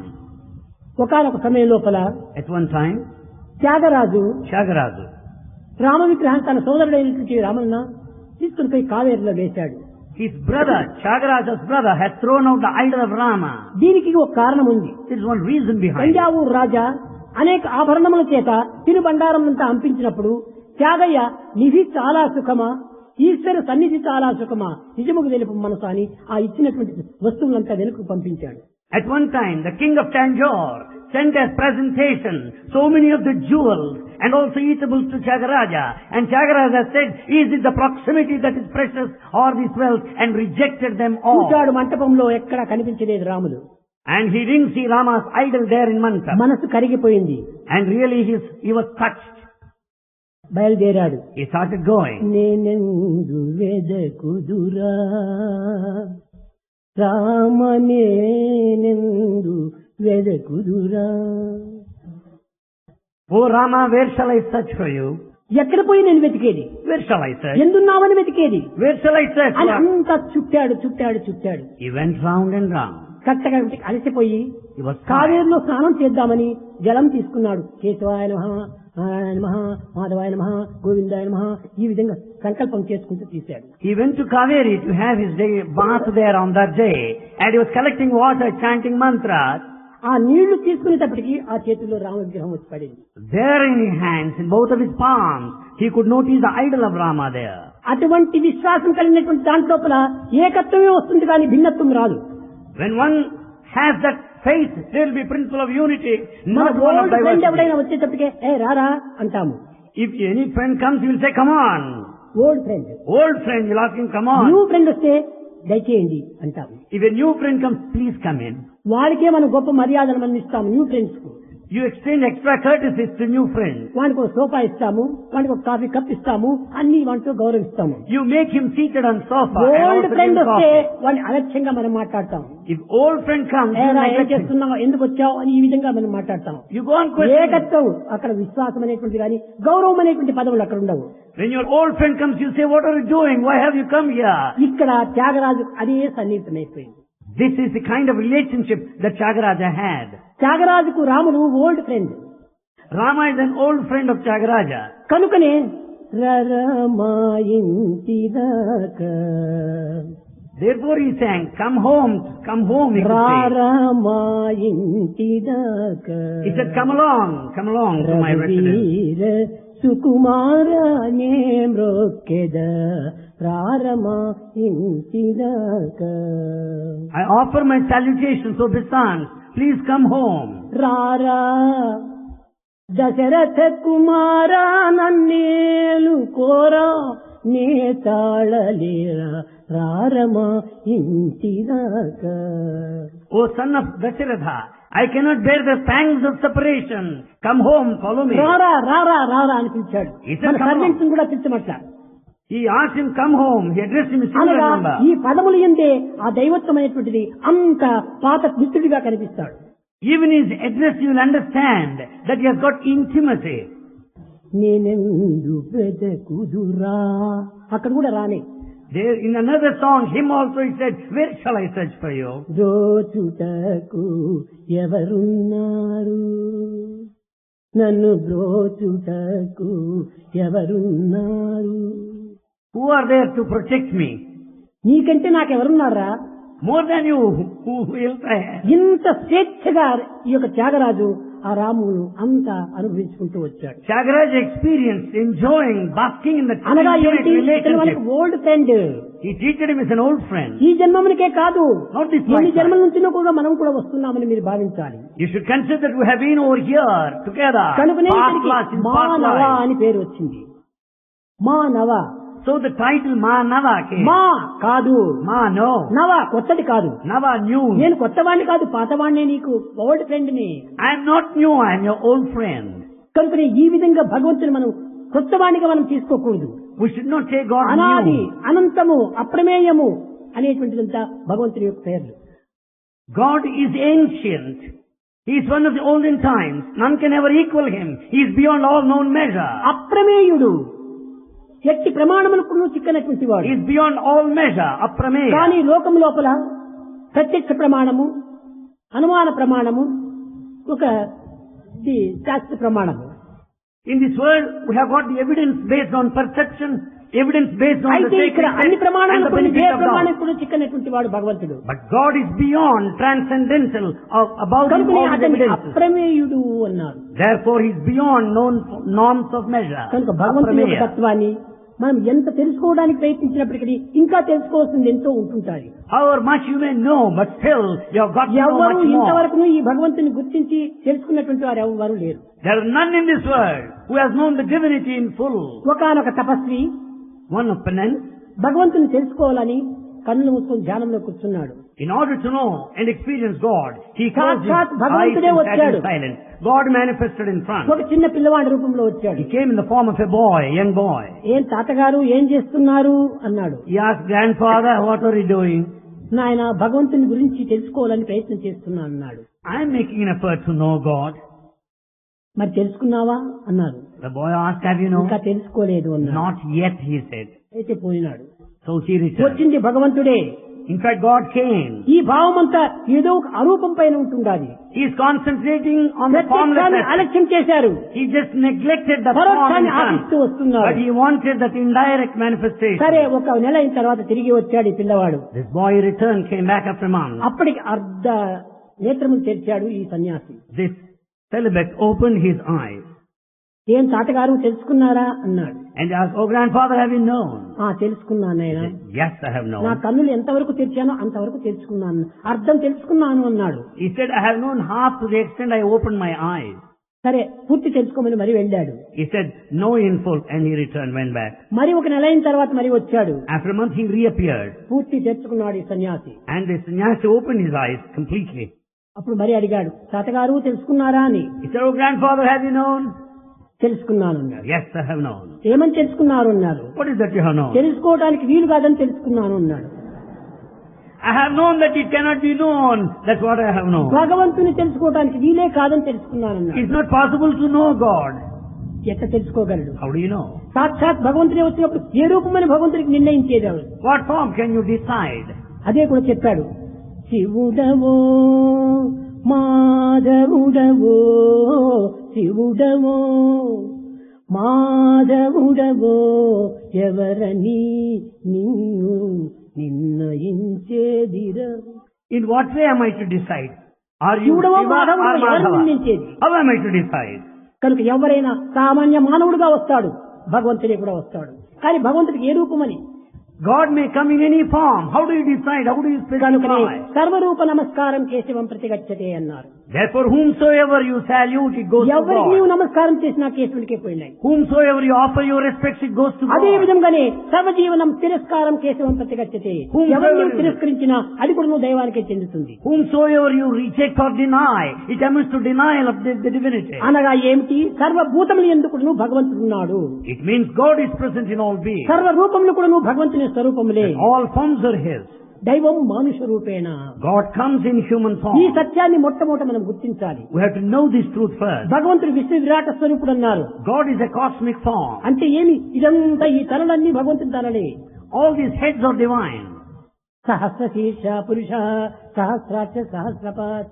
ఒకానొక సమయం లోపల At one time, Tyagaraju Tyagaraja, Rama విగ్రహం తన సోదరుడైనటువంటి రామన్న తీసుకుని పోయి కావేరిలో వేశాడు. his brother, Tyagaraja's brother, had thrown out the idol of Rama. దీనికి ఒక కారణం ఉంది. There is one reason behind it. Thanjavur రాజా అనేక ఆభరణముల చేత తినుబండారం అంతా అంపించినప్పుడు త్యాగయ్య నిధి చాలా సుఖమా, ఈశ్వర సన్నిధి చాలా సుఖమా, నిజముకు తెలుపు మనసు అని ఆ ఇచ్చినటువంటి వస్తువులంతా వెనుకకు పంపించాడు. At one time, the king of Tanjore sent as presentation so many of the jewels and also eatables to Tyagaraja. And Tyagaraja said, is it the proximity that is precious or this wealth? And rejected them all. చూచాడు మంటపంలో ఎక్కడా కనిపించలేదు రాముడు. And he didn't see Rama's idol there in Mantap. మనసు కరిగిపోయింది. And really he was touched. బయలుదేరాడు. He started going. నేనెందు వెదకుదురా Rama, నేనెందు వెదకుదురా. Oh Rama, where shall I search for you? ఎక్కడ పోయి నేను వెతికేది? Where shall I search? ఎందున్నామని వెతికేది Where shall I search? అని అంతా చుట్టాడు. He went round and round. కట్టగా అలసిపోయి He was tired. కావేరులో స్నానం చేద్దామని జలం తీసుకున్నాడు. కేశవాయ నమః, నారాయణ నమః, మాధవాయ నమః, గోవిందాయ నమః, ఈ విధంగా సంకల్పం చేసుకుంటూ తీశాడు. He went to Kaveri to have his day bath there on that day, and he was collecting water, chanting mantras. ఆ నీళ్లు తీసుకునేటప్పటికి ఆ చేతుల్లో రామ విగ్రహం వచ్చి పడింది. There in his hands, in both of his palms, he could notice the idol of Rama there. అటువంటి విశ్వాసం కలిగినటువంటి దాంట్లోపల ఏకత్వమే వస్తుంది కానీ భిన్నత్వం రాదు. When one has that faith, there will be principle of unity, మన not one of old friend diversity. ఎవడైనా వచ్చేటప్పటికే రారా అంటాము. If any friend comes, he will say, come on. Old friend. Old friend, you'll ask him, come on. New friend వస్తే దయచేయండి అంటాము. If a new friend comes, please come in. వాడికే మనం గొప్ప మర్యాదలు మనం ఇస్తాము న్యూ ఫ్రెండ్స్ కు. You extend extra courtesies to new friends. వాడికి ఒక సోఫా ఇస్తాము, వాడికి ఒక కాఫీ కప్ ఇస్తాము, అన్ని వాటితో గౌరవిస్తాము. You make him seated on sofa. and old also give friend him వస్తే coffee. వాడిని అలక్ష్యంగా మనం మాట్లాడతాం. If old friend comes, you ఏం neglect him. చేస్తున్నావు, ఎందుకు వచ్చావు అని ఈ విధంగా మనం మాట్లాడతాం. You go on questioning. ఏకత్వం అక్కడ విశ్వాసం అనేటువంటి కానీ గౌరవం అనేటువంటి పదవులు అక్కడ ఉండవు. When your old friend comes, you say, what are you doing? Why have you come here? ఇక్కడ త్యాగరాజు అదే సన్నిహితమైపోయింది. This is the kind of relationship that Tyagaraja had. త్యాగరాజుకు రాముడు old friend Rama is an old friend of Tyagaraja. కనుకనే రరమాయింటిదాకా Therefore he sang, come home, he could say. రరమాయింటిదాకా He said, come along to my residence. రఘువీర సుకుమారనే మ్రొక్కెద రారమాయింటిదాకా. I offer my salutations, obeisance. Please come home. రారా దశరథ కుమారా నన్నేలు కోరా నే తాళలేరా రారమా ఇంటిదాకా. O son of Dasharatha, I cannot bear the pangs of separation. Come home, follow me. రారా రారా రారా అని పిలిచాడు. He said, మన "Come on." Servants కూడా పిలిచమట్లా. He asked him, come home. He addressed him in singular అనగా number. ఈ పదములు ఎందే ఆ దైవత్వమైనటువంటిది అంత పాత మిత్రుడిగా కనిపిస్తాడు. Even his address, you will understand that he has got intimacy. నేనెందు వెదకుదురా అక్కడ కూడా రానే. There, in another song, him also he said, where shall I search for you? బ్రోచుటకు ఎవరున్నారు, నన్ను బ్రోచుటకు ఎవరున్నారు. Who are there to protect me? నీకంటే నాకెవరున్నారా? More than you, who else I have? ఇంత స్వేచ్ఛగా ఈ యొక్క త్యాగరాజు ఆ రాముడు అంతా అనుభవించుకుంటూ వచ్చాడు. Tyagaraja experienced enjoying, basking in the అనగా intimate ఏంటి, ఇతను మనకి relationship. Old friend. He treated him as an old friend. ఈ జన్మమునికే కాదు, Not this ఎన్ని lifetime. జన్మల నుంచి కూడా మనం కూడా వస్తున్నామని మీరు భావించాలి. You should consider that we have been over here together. కనుకనే Past ఇతనికి lives, in past మానవ lives. అని పేరు వచ్చింది. మానవ. So the title Manava came. మా కాదు, Ma, no. నవ కొత్తది కాదు. Nava, new. నేను కొత్తవాణ్ణి కాదు, పాతవాణ్ణే, నీకు ఓల్డ్ ఫ్రెండ్ ని. I am not new, I am your old friend. కనుక ఈ విధంగా భగవంతుని మనం కొత్తవాణిగా మనం తీసుకోకూడదు. We should not say God అనాది, new. అనంతము, అప్రమేయము అనేటువంటిదంతా భగవంతుని యొక్క పేర్లు. God is ancient. He is one of the olden times. None can ever equal him. He is beyond all known measure. అప్రమేయుడు, ఎట్టి ప్రమాణములకు చిక్కనటువంటి వాడు. He is beyond all measure, aprameya. కానీ లోకం లోపల ప్రత్యక్ష ప్రమాణము, అనుమాన ప్రమాణము, ఒక శాస్త్ర ప్రమాణము. In this world, we have got the evidence based on perception, evidence based on the అయితే ఇక్కడ sacred అన్ని text and the ప్రమాణాలకు benefit of God. ప్రమాణాలకు చిక్కనటువంటి వాడు భగవంతుడు. But God is beyond, transcendental, above కనుక all the అతన్ని evidence. అప్రమేయుడు అన్నారు. Therefore, He is beyond known norms of measure. కనుక భగవంతుని యొక్క Aprameya. తత్వాన్ని మనం ఎంత తెలుసుకోవడానికి ప్రయత్నించినప్పటికీ ఇంకా తెలుసుకోవాల్సింది ఎంతో ఉంటుంటాయి. However much you may know, but still you have got to know ఎవరు much more. ఇంతవరకు ఈ భగవంతుని గుర్తించి తెలుసుకున్నటువంటి వారు ఎవరు లేరు. There are none in this world who has known the divinity in full. ఒకానొక తపస్వి One opponent, భగవంతుని తెలుసుకోవాలని కన్నులు మూసుకొని ధ్యానంలో కూర్చున్నాడు. in order to know and experience God, he closed his సాక్షాత్ eyes భగవంతుడే and sat వచ్చాడు. in silence. God manifested in front. ఒక చిన్న పిల్లవాడి రూపంలో వచ్చాడు. He came in the form of a boy, a young boy. ఏం తాతగారు ఏం చేస్తున్నారు అన్నాడు. He asked, grandfather, what are you doing? నాయన భగవంతుని గురించి తెలుసుకోవాలని ప్రయత్నం చేస్తున్నా అన్నాడు. I am making an effort to know God. మరి తెలుసుకున్నావా అన్నారు. The boy asked, have you known? ఇంకా తెలుసుకోలేదు అన్నాడు. Not yet, he said. అయితే పోయినాడు. So he returned. వచ్చింది భగవంతుడే. In fact, God came. ఈ భావం అంతా ఏదో ఒక అరూపం పైన ఉంటుండాలి. He is concentrating on the formless ప్రత్యక్షాన్ని aspect. అలక్ష్యం చేశారు. He just neglected the form పరోక్షాన్ని and ఆశిస్తూ front. వస్తున్నారు. But he wanted that indirect manifestation. సరే ఒక నెల అయిన తర్వాత తిరిగి వచ్చాడు ఈ పిల్లవాడు. This boy returned, came back after a month. అప్పటికి అర్ధ నేత్రములు తెరిచాడు ఈ సన్యాసి. This celibate opened his eyes ఏం తాతగారు తెలుసుకున్నారా అన్నాడు. and asked, oh grandfather, have you known? తెలుసుకున్నాను He ఆయన. said, yes, I have నా known. కన్నులు ఎంతవరకు తెరిచానో అంతవరకు తెలుసుకున్నాను, అర్థం తెలుసుకున్నాను అన్నాడు. He said, I have known half to the extent I opened my eyes. సరే పూర్తి తెలుసుకోమని మరి వెళ్ళాడు. He said, no in full, and he returned, went back. మరి ఒక నెల అయిన తర్వాత మరి వచ్చాడు. After a month he reappeared, పూర్తి తెచ్చుకున్నాడు ఈ సన్యాసి. and the sannyasi opened his eyes completely. అప్పుడు మరి అడిగాడు, తాతగారు తెలుసుకున్నారా అని. He said, oh grandfather, have you known? తెలుసుకున్నాను అన్నాడు. Yes, I have known. ఏమని తెలుసుకున్నారు అన్నారు. What is that you have known? తెలుసుకోవడానికి వీలు కాదని తెలుసుకున్నాను అన్నాడు. I have known that it cannot be known. That's what I have known. భగవంతుని తెలుసుకోవడానికి వీలే కాదని తెలుసుకున్నాను అన్నాడు. It's not possible to know God. ఎట్లా తెలుసుకోగలడు? How do you know? సాక్షాత్ భగవంతుడే వచ్చినప్పుడు ఏ రూపమని భగవంతుడికి నిర్ణయించేదాడు. What form can you decide? అదే కూడా చెప్పాడు. శివుడవో మాధవుడవో, శివుడవో మాధవుడవో ఎవరని నిన్ను నిర్ణయించేదిరా. In what way am I to decide? Are you శివుడవో Shiva or మాధవుడవో ఎవరిని Madhava? నిర్ణయించేది? How am I to decide? కనుక ఎవరైనా సామాన్య మానవుడుగా వస్తాడు, భగవంతుడే కూడా వస్తాడు. కానీ భగవంతుడికి ఏ రూపమని? God may come in any form. How do you decide? How do you కనుకనే specify? సర్వరూప నమస్కారం కేశవం ప్రతిగచ్చతే అన్నారు. Therefore, whomsoever you salute, it goes to ఎవరికి నీవు God. నమస్కారం చేసినా కేశవుడికే పోయినాయి. Whomsoever you offer your respects, it goes to అదే God. విధంగానే సర్వజీవనం తిరస్కారం కేశవం ప్రతిగచ్చతే. ఎవరు నీవు తిరస్కరించినా అది కూడా నువ్వు దైవానికే చెందుతుంది. Whomsoever you reject or deny, it amounts to denial of the divinity. అనగా ఏమిటి? సర్వభూతములు ఎందుకు నువ్వు భగవంతుడు ఉన్నాడు. It means God is present in all beings. సర్వ రూపములు కూడా నువ్వు భగవంతుని స్వరూపములే. All forms are His. దైవం మానుష రూపేణ. God comes in human ఈ form. సత్యాన్ని మొట్టమొదట మనం గుర్తించాలి. We have to know this truth first. భగవంతుడు విశ్వ విరాట స్వరూపుడు అన్నారు. God is a cosmic form. అంటే ఏమి? ఇదంతా ఈ తలలన్నీ భగవంతుని తలలే. All these heads are divine. సహస్ర శీర్ష పురుష సహస్రాక్ష సహస్రపాత్.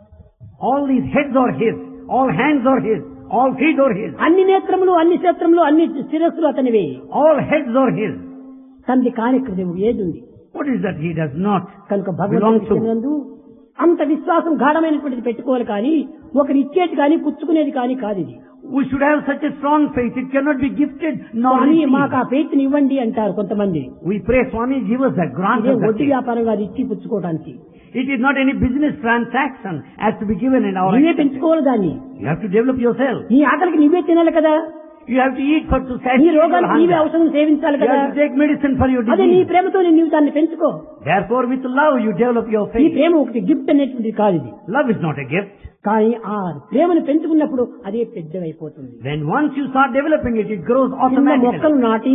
All these heads are His. All hands are His. All feet are His. అన్ని నేత్రములు, అన్ని క్షేత్రములు, అన్ని శిరస్సులు అతనివే. All heads are His. తండ్రి కార్యక్రమం ఏదుంది? What is that He does not కనుక belong to? భగవంతుడు అంత విశ్వాసం గాఢమైనటువంటిది పెట్టుకోవాలి, కానీ ఒకరు ఇచ్చేది కానీ పుచ్చుకునేది కానీ కాదు ఇది. We should have such a strong faith. It cannot be gifted nor Swamy received. మాకు ఆ ఫెయిత్ ఇవ్వండి అంటారు కొంతమంది. We pray, Swami, give us that grant ఇదే of that వడ్డీ faith. వ్యాపారం కాదు ఇచ్చి పుచ్చుకోవడానికి. It is not any business transaction as to be given in our నీవే acceptance. పెంచుకోవాలి దాన్ని. You have to develop yourself. నీ ఆకలికి నీవే తినాలి కదా. You have to eat for to నీ satisfy your రోగానికి నీవే hunger. ఔషధం సేవించాలి You కదా. have to take medicine for your అదే నీ disease. ప్రేమతో నీవు దాన్ని పెంచుకో. Therefore, with love, you develop your ఈ faith. ప్రేమ ఒకటి గిఫ్ట్ అనేటువంటిది కాదు ఇది. Love is not a gift. కానీ ఆ ప్రేమను పెంచుకున్నప్పుడు అదే పెద్దదైపోతుంది. Then once you start developing it, it grows చిన్న automatically. మొక్కలు నాటి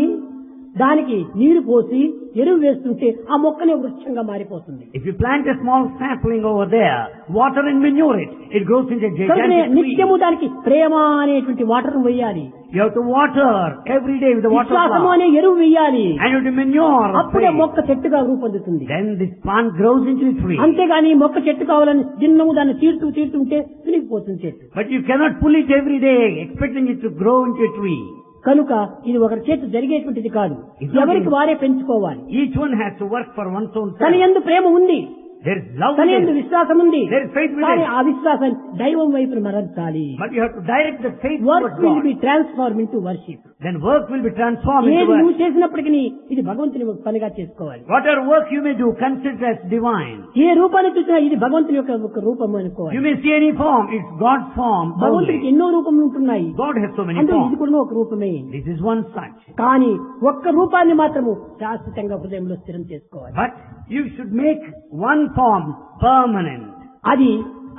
దానికి నీరు పోసి ఎరువు వేస్తుంటే ఆ మొక్కనే వృక్షంగా మారిపోతుంది. If you plant a small sapling over there, water and manure it, it grows into a gigantic tree. నిత్యము దానికి ప్రేమ అనేటువంటి వాటర్ వేయాలి. You have to water every day with the water విశ్వాసము అనే ఎరువు వేయాలి. and you have to manure. అప్పుడే మొక్క చెట్టుగా రూపొందుతుంది. Then this plant grows into a tree. అంతేగాని మొక్క చెట్టు కావాలని దిన్నము దాన్ని తీరుతుంటే తిరిగిపోతుంది చెట్టు. But you cannot pull it every day expecting it to grow into a tree. కనుక ఇది ఒకరి చేత జరిగేటువంటిది కాదు. ఎవరికి వారే పెంచుకోవాలి. Each one has to work for one's own self. తన యందు ప్రేమ ఉంది, there is love, తన యందు విశ్వాసం ఉంది. there is faith కానీ within. ఆ విశ్వాసాన్ని దైవం వైపు మరల్చాలి. But you have to direct the faith work towards will God. Be transform into worship. Then work will be transformed ఏది into నువ్వు work. చేసినప్పటికీ ఇది భగవంతుని పనిగా చేసుకోవాలి. Whatever work you may do, consider as divine. ఏ రూపాన్ని చూసినా ఇది భగవంతుని యొక్క ఒక రూపం అనుకోవాలి. You may see any form, it's God's form భగవంతుడికి only. ఎన్నో రూపములు ఉంటున్నాయి. God has so many అంటే ఇది forms. కూడా ఒక రూపమే. This is one such. కానీ ఒక్క రూపాన్ని మాత్రము శాశ్వతంగా హృదయంలో స్థిరం చేసుకోవాలి. But you should make one form permanent.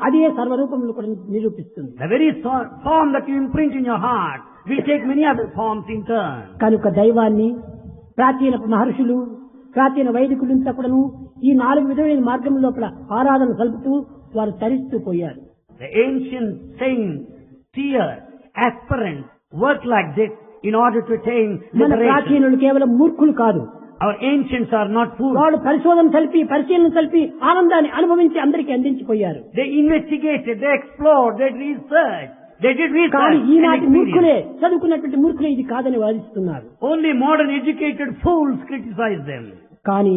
అదే సర్వరూపములు కూడా నిరూపిస్తుంది. The very form that you imprint in your heart will take many other forms in turn. కనుక దైవాన్ని ప్రాచీన మహర్షులు, ప్రాచీన వైదికులంతా కూడాను ఈ 4 విధమైన మార్గం లోపల ఆరాధన కలుపుతూ వారు తరిస్తూ పోయారు. The ancient saints, seers, aspirants work like this in order to attain మన liberation. ప్రాచీనులు కేవలం మూర్ఖులు కాదు. Our ancients are not fools. వాళ్ళు పరిశీలన కలిపి ఆనందాన్ని అనుభవించి అందరికీ అందించిపోయారు. They investigated, they explored, they researched. They did కానీ research ఈనాటి and మూర్ఖులే, experience. చదువుకున్నటువంటి మూర్ఖులే ఇది కాదని వాదిస్తున్నారు. Only modern educated fools criticize them. కానీ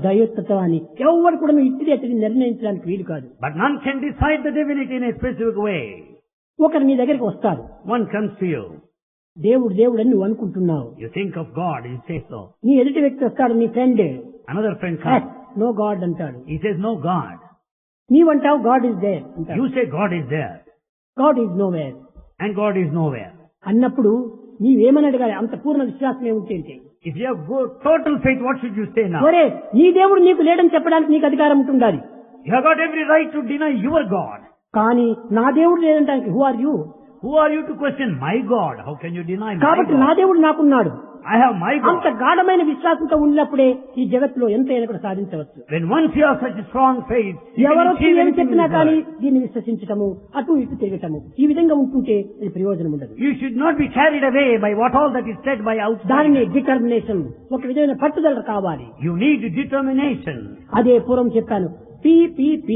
దైవత్వాన్ని ఎవరు కూడా ఇట్టి అతని నిర్ణయించడానికి వీలు కాదు. But none can decide the divinity in a specific way. ఒకరు నీ దగ్గరికి వస్తారు. One comes to you. దేవుడు అని నువ్వు అనుకుంటున్నావు. You think of God, you say so. నీ ఎదుటి వ్యక్తి వస్తాడు, నీ friend. Another friend comes. No God అంటాడు. He says, no God. నీవంటావు గాడ్ ఇస్ దేర్ అంటాడు. You say God is there. God is nowhere. And God is nowhere. అన్నప్పుడు నీవేమని అడగాలి? అంత పూర్ణ విశ్వాసం ఏమిటి? If you have total faith, what should you say now? ఒరే, నీ దేవుడు నీకు లేడని చెప్పడానికి నీకు అధికారం ఉంటుండాలి. You have got every right to deny your God. కానీ నా దేవుడు లేదంటానికి who are you? Who are you to question my God? How can you deny my కాబట్టి నా God? దేవుడు నాకున్నాడు. I have my అంత God. గాఢమైన విశ్వాసంతో ఉన్నప్పుడే ఈ జగత్తులో ఎంతైనా కూడా సాధించవచ్చు. When once you have such a strong faith, you can ఎవరో achieve ఏం anything in చెప్పినా this కానీ world. దీన్ని విశ్వసించటము, అటు ఇటు తిరగటము, ఈ విధంగా ఉంటుంటే ఇది ప్రయోజనం ఉండదు. You should not be carried away by what all that is said by దానిని outside. డిటర్మినేషన్, ఒక విధమైన పట్టుదల కావాలి. You need determination. అదే పూర్వం చెప్పాను, PPP.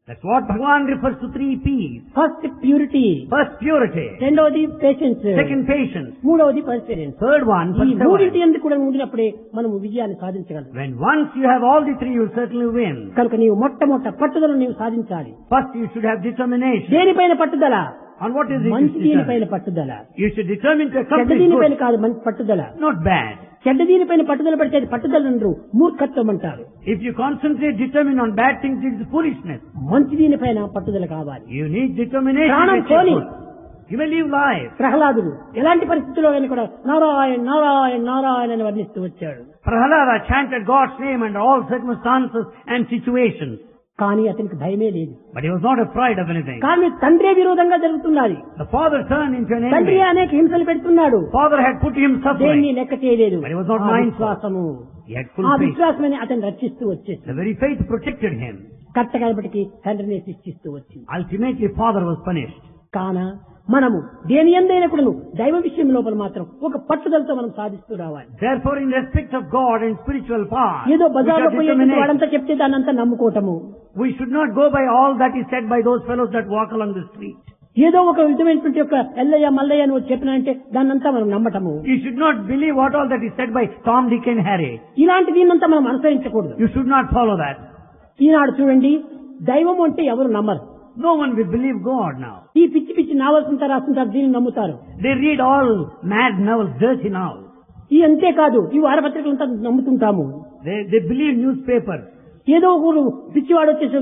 That's what Bhagavan refers to 3 P's. First purity, First, purity. రెండవది పేషెన్స్, Second, patience. మూడవది పర్సిస్టెన్స్. Third one, ఈ మూడింటి perseverance. ఎందుకు కూడా ఉండినప్పుడే మనం విజయాన్ని సాధించగలం. When once you have all the 3, you will certainly win. కనుక నీవు మొట్టమొదట పట్టుదలను నీవు సాధించాలి. First, you should have determination. దేనిపైన పట్టుదల? On what is it? you మంచి should దీనిపైన determine? పట్టుదల. You should determine to చెడ్డ accomplish దీనిపైన good. కాదు మంచి పట్టుదల. Not bad. చెడ్డ దీనిపైన పట్టుదల పడితే అది పట్టుదల అనరు, మూర్ఖత్వం అంటారు. If you concentrate, determine on bad things, it is foolishness. మంచి దీనిపైన పట్టుదల కావాలి. You need determination. ప్రాణం to achieve పోని. good. You may live life. ప్రహ్లాదుడు ఎలాంటి పరిస్థితుల్లో ఆయన కూడా నారాయణ నారాయణ నారాయణ అని వర్ణిస్తూ వచ్చాడు. Prahalada chanted God's name under all circumstances and situations. కానీ అతనికి భయమే లేదు. But he was not afraid of anything. కానీ తండ్రే విరోధంగా జరుగుతున్నది. The father turned into an తండ్రి enemy. అనేక హింసలు పెడుతున్నాడు. Father had put him దేన్ని suffering. లెక్క చేయలేదు. But he was not ఆ mindful. విశ్వాసము, He had full ఆ faith. విశ్వాసమని అతను రక్షిస్తూ వచ్చేసి The very faith protected him. కట్టగడపటికి తండ్రిని శిక్షిస్తూ వచ్చింది. Ultimately, father was punished. కాన మనము దేని ఎందైనా కూడా దైవ విషయం లోపల మాత్రం ఒక పట్టుదలతో మనం సాధిస్తూ రావాలి. Therefore, in respect of God and spiritual power, ఏదో we బజార్లో should పోయి determinate. వాడంతా చెప్తే దాన్నంతా నమ్ముకోవటము, We should not go by all that is said by those fellows that walk along the street. ఏదో ఒక విధమైనటువంటి యొక్క ఎల్లయ్య మల్లయ్య అని చెప్పినంటే దాన్నంతా మనం నమ్మటము. You should not believe what all that is said by Tom, Dick and Harry. ఇలాంటి దీన్నంతా మనం అనుసరించకూడదు. You should not follow that. ఈనాడు చూడండి, దైవం అంటే ఎవరు నమ్మరు. No one will believe God now. ఈ పిచ్చి పిచ్చి నావల్స్ అంతా రాస్తుంటారు, దీన్ని నమ్ముతారు. They read all mad novels, dirty novels. ఈ అంతేకాదు, ఈ వారపత్రికలంతా నమ్ముతుంటాము. They believe newspapers. ఏదో ఊరు పిచ్చివాడు వచ్చేసి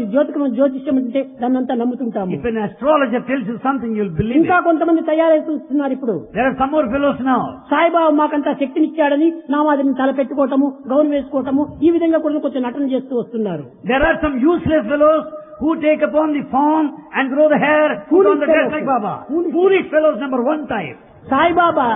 జ్యోతిష్యం అంటే దాన్నంతా నమ్ముతుంటాము. If an astrologer tells you something, you'll believe ఇంకా it. కొంతమంది తయారైతున్నారు ఇప్పుడు. There are some more fellows now. Saibaba మాకంతా శక్తినిచ్చాడని నామాదిని తల పెట్టుకోవటము, గౌను వేసుకోవటము, ఈ విధంగా కూడా కొంచెం నటన చేస్తూ వస్తున్నారు. There are some useless fellows who take upon the form and grow the hair, put on the dress like Baba. Foolish fellows, number 1 type. Saibaba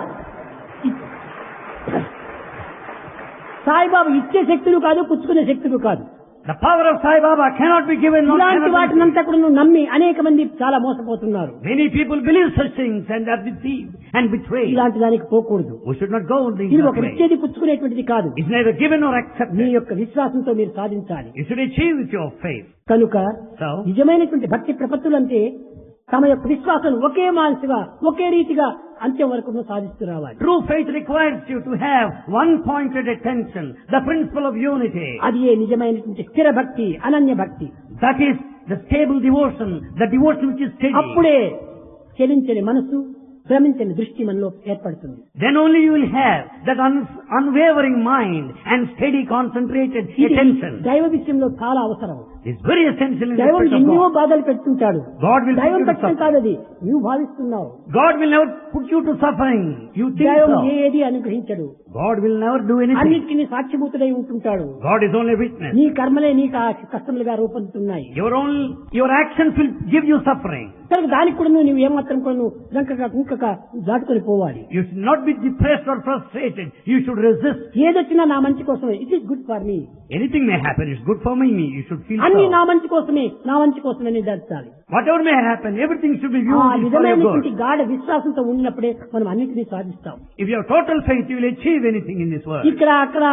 Saibaba ఇచ్చే శక్తులు కాదు, పుచ్చుకునే శక్తులు కాదు. The power of Sai Baba cannot be given. ఇలాంటి వాటినంతా కూడా నువ్వు నమ్మి అనేక మంది చాలా మోసపోతున్నారు. Many people believe such things and are deceived and betrayed. ఇలాంటి దానికి పోకూడదు. We should not go in ఇది this ఒక way. ఇచ్చేది పుచ్చుకునేటువంటిది కాదు. It's neither given nor accepted. మీ యొక్క విశ్వాసంతో మీరు సాధించాలి. You should achieve with your faith. కనుక So, నిజమైనటువంటి భక్తి ప్రపత్తులంటే తమ యొక్క విశ్వాసం ఒకే మానసిగా ఒకే రీతిగా అంత్యం వరకు సాధిస్తూ రావాలి. true faith requires you to have one-pointed attention, the principle of unity. అది ఏ నిజమైనటువంటి స్థిర భక్తి, అనన్య భక్తి. That is the stable devotion, the devotion which is steady. అప్పుడే చలించని మనసు, భ్రమించని దృష్టి మనలో ఏర్పడుతుంది. Then only you will have that unwavering mind and steady concentrated attention. దైవ విషయంలో చాలా అవసరం. It's very essential in the దైవం respect of ఎన్నో God. బాధలు పెడుతుంటాడు. God will put దైవం you to కష్టం suffering. కాదు, అది నువ్వు భావిస్తున్నావు. God will never put you to suffering. You think దైవం so. ఏది అనుగ్రహించడు. God will never do anything. అన్నిటికీ సాక్షిభూతుడై ఉంటుంటాడు. God is only witness. నీ కర్మలే నీకు ఆ కష్టములుగా రూపొందుతున్నాయి. Your actions will give you suffering. కనుక దానికి కూడా నువ్వు ఏమాత్రం కూడా నువ్వు రంకగా కుంకక దాటుకొని పోవాలి. You should not be depressed or frustrated. You should resist. ఏదొచ్చినా నా మంచి కోసమే. It is good for me. Anything may happen. It's good for me. You should feel అన్ని so. నా మంచి కోసమే, నా మంచి కోసమే నిర్ధారించాలి. Whatever may happen, everything should be ఆ viewed for your విధమైనటువంటి good. గాఢ విశ్వాసంతో ఉన్నప్పుడే మనం అన్నిటినీ సాధిస్తాం. If you have total faith, you will achieve anything in this world. ఇక్కడ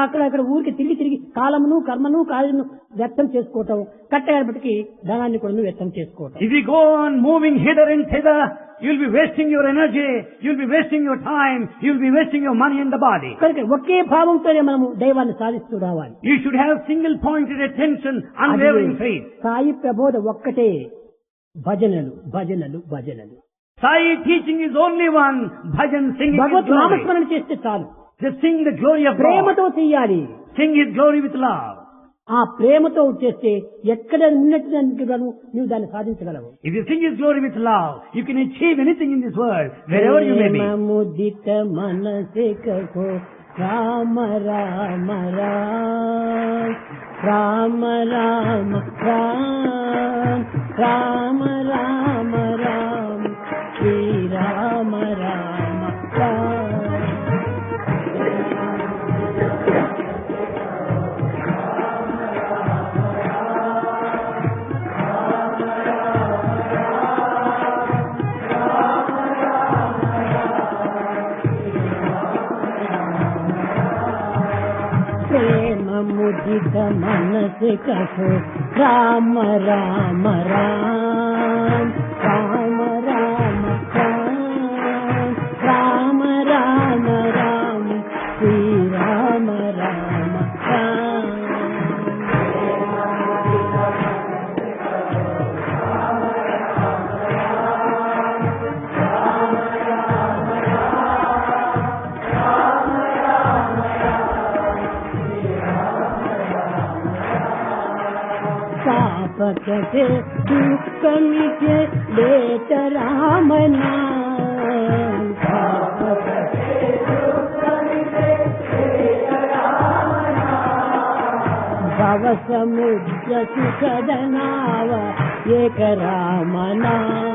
అక్కడ ఊరికి తిరిగి కాలమును కర్మను కార్యను వ్యక్తం చేసుకోవటం, కట్టబట్టికి ధనాన్ని కూడా వ్యక్తం చేసుకోవటం. If you go on moving hither and thither, you'll be wasting your energy, you'll be wasting your time, you'll be wasting your money and the body. కనుక ఒకే భావంతోనే మనము దైవాన్ని సాధిస్తూ రావాలి. You should have single-pointed attention, unwavering faith. Sai ప్రబోధ ఒక్కటే, భజనలు భజనలు భజనలు. Sai teaching is only one, bhajan singing His Bhagwat glory. నామస్మరణ చేస్తే చాలు. Just sing the glory of God. ప్రేమతో చెయ్యాలి. Sing His glory with love. ఆ ప్రేమతో చేస్తే ఎక్కడ ఉన్నట్టుగాను నువ్వు దాన్ని సాధించగలవు. If you sing His glory with love, you can achieve anything in this world, wherever you may be. ముదిత మనసే కహో రామ రామ రామ రామ రామ రామ రామ రామ శ్రీ రామ రామ రామ. ప్రేమ ముదిత మనసే కహో రామ రామ రామ రామ రామ రామ రామ రామ శ్రీ రామ రామ రామ. పాపకటే దుఃఖమికే లేత రామ నామ. భవ సముద్ర సుఖదనావ ఏక రామ నామ.